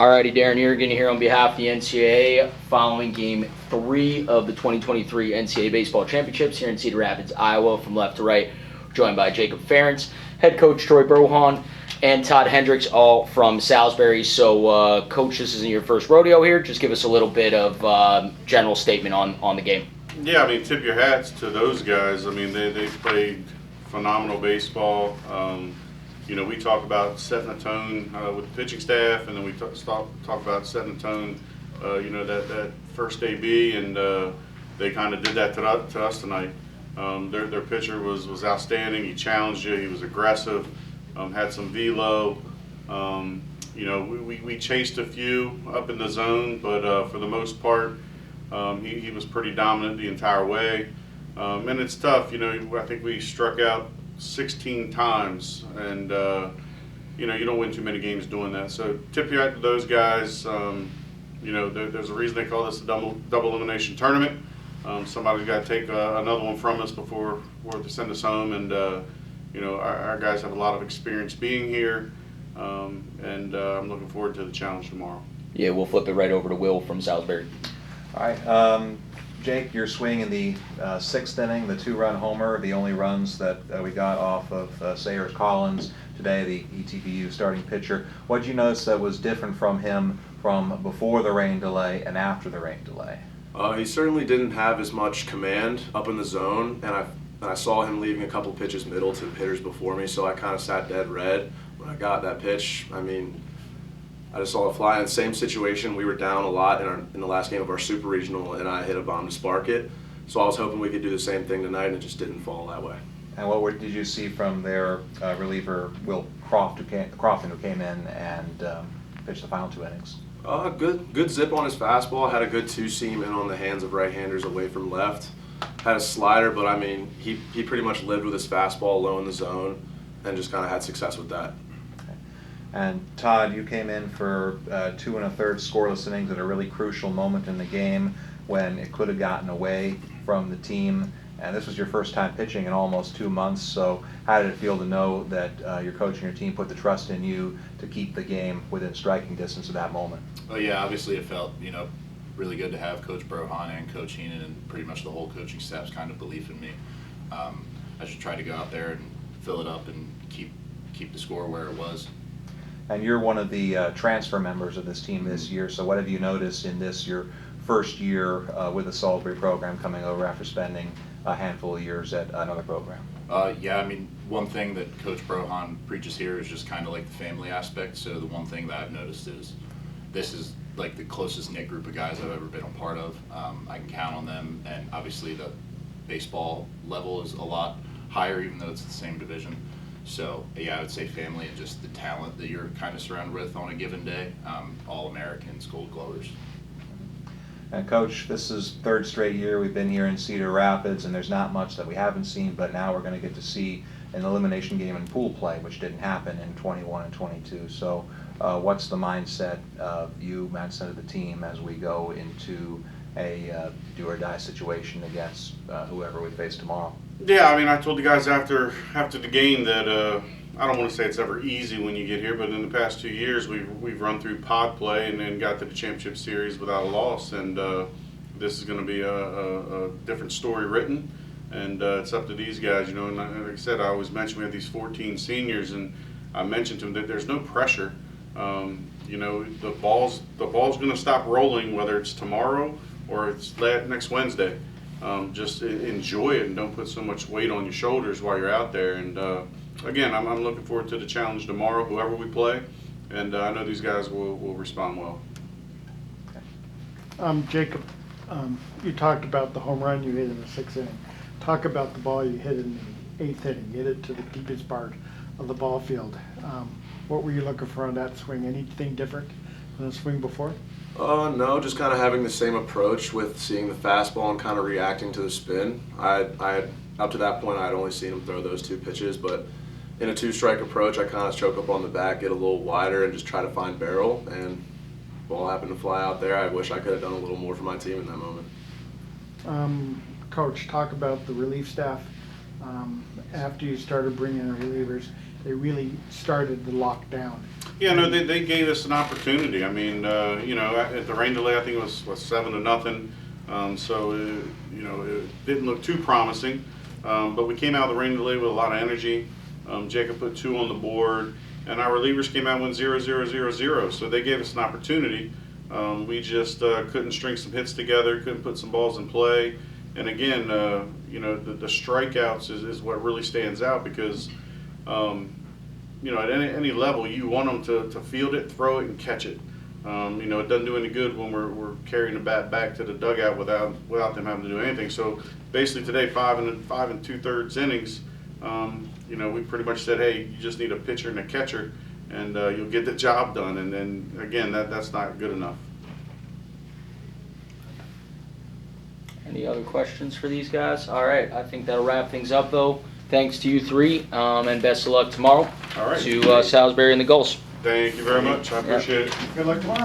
Alrighty, Darren, you're going to hear on behalf of the NCAA following Game 3 of the 2023 NCAA Baseball Championships here in Cedar Rapids, Iowa. From left to right, joined by Jacob Ferentz, head coach Troy Brohan, and Todd Hendricks, all from Salisbury. So, Coach, this isn't your first rodeo here. Just give us a little bit of general statement on the game. Yeah, I mean, tip your hats to those guys. I mean, they played phenomenal baseball. We talk about setting a tone with the pitching staff, and then we talk about setting a tone, that first AB, and they kind of did that to us tonight. Their pitcher was outstanding. He challenged you. He was aggressive. Had some velo. We chased a few up in the zone, but for the most part, he was pretty dominant the entire way. And it's tough. I think we struck out 16 times, and you don't win too many games doing that. So tip your hat to those guys. There's a reason they call this a double elimination tournament. Somebody's got to take another one from us before they send us home, and our guys have a lot of experience being here, and I'm looking forward to the challenge tomorrow. Yeah, we'll flip it right over to Will from Salisbury. All right, Jake, your swing in the sixth inning, the two-run homer, the only runs that we got off of Sayers Collins today, the ETPU starting pitcher. What did you notice that was different from him from before the rain delay and after the rain delay? He certainly didn't have as much command up in the zone, and I saw him leaving a couple pitches middle to hitters before me, so I kind of sat dead red when I got that pitch. I mean, I just saw it fly. In the same situation, we were down a lot in the last game of our Super Regional, and I hit a bomb to spark it. So I was hoping we could do the same thing tonight, and it just didn't fall that way. And what did you see from their reliever, Will Crofton, who came in and pitched the final two innings? Good zip on his fastball. Had a good two-seam in on the hands of right-handers away from left. Had a slider, but I mean, he pretty much lived with his fastball low in the zone and just kind of had success with that. And Todd, you came in for 2 1/3 scoreless innings at a really crucial moment in the game when it could have gotten away from the team. And this was your first time pitching in almost 2 months. So how did it feel to know that your coach and your team put the trust in you to keep the game within striking distance of that moment? Well, yeah, obviously it felt, really good to have Coach Brohan and Coach Heenan and pretty much the whole coaching staff's kind of belief in me. I just tried to go out there and fill it up and keep the score where it was. And you're one of the transfer members of this team this year, so what have you noticed in this, your first year with the Salisbury program, coming over after spending a handful of years at another program? One thing that Coach Brohan preaches here is just kind of like the family aspect. So the one thing that I've noticed is this is like the closest knit group of guys I've ever been a part of. I can count on them, and obviously the baseball level is a lot higher, even though it's the same division. So, yeah, I would say family and just the talent that you're kind of surrounded with on a given day. All-Americans, Gold Glovers. And Coach, this is third straight year we've been here in Cedar Rapids, and there's not much that we haven't seen, but now we're going to get to see an elimination game in pool play, which didn't happen in 21 and 22. So what's the mindset of you, mindset of the team, as we go into a do-or-die situation against whoever we face tomorrow? Yeah, I mean, I told the guys after the game that I don't want to say it's ever easy when you get here, but in the past 2 years we've run through pod play and then got to the championship series without a loss, and this is going to be a different story written, and it's up to these guys, And like I said, I always mention we have these 14 seniors, and I mentioned to them that there's no pressure. The ball's going to stop rolling whether it's tomorrow or it's next Wednesday. Just enjoy it and don't put so much weight on your shoulders while you're out there. And again, I'm looking forward to the challenge tomorrow, whoever we play, and I know these guys will respond well. Jacob, you talked about the home run you hit in the sixth inning. Talk about the ball you hit in the eighth inning. You hit it to the deepest part of the ball field. What were you looking for on that swing? Anything different than the swing before? No, just kind of having the same approach with seeing the fastball and kind of reacting to the spin. I up to that point, I'd only seen him throw those two pitches, but in a two-strike approach, I kind of choke up on the back, get a little wider, and just try to find barrel, and ball happened to fly out there. I wish I could have done a little more for my team in that moment. Coach, talk about the relief staff. After you started bringing in relievers, they really started to lock down. Yeah, no, they gave us an opportunity. I mean, at the rain delay, I think it was 7-0. So it didn't look too promising. But we came out of the rain delay with a lot of energy. Jacob put 2 on the board, and our relievers came out and went 0-0-0-0. So they gave us an opportunity. We just couldn't string some hits together, couldn't put some balls in play. And again, the strikeouts is what really stands out because, at any level, you want them to field it, throw it, and catch it. It doesn't do any good when we're carrying the bat back to the dugout without them having to do anything. So basically today, 5 2/3 innings, we pretty much said, hey, you just need a pitcher and a catcher, and you'll get the job done. And then again, that's not good enough. Any other questions for these guys? All right, I think that'll wrap things up, though. Thanks to you three, and best of luck tomorrow All right. to Salisbury and the Gulls. Thank you very much. I appreciate it. Good luck tomorrow.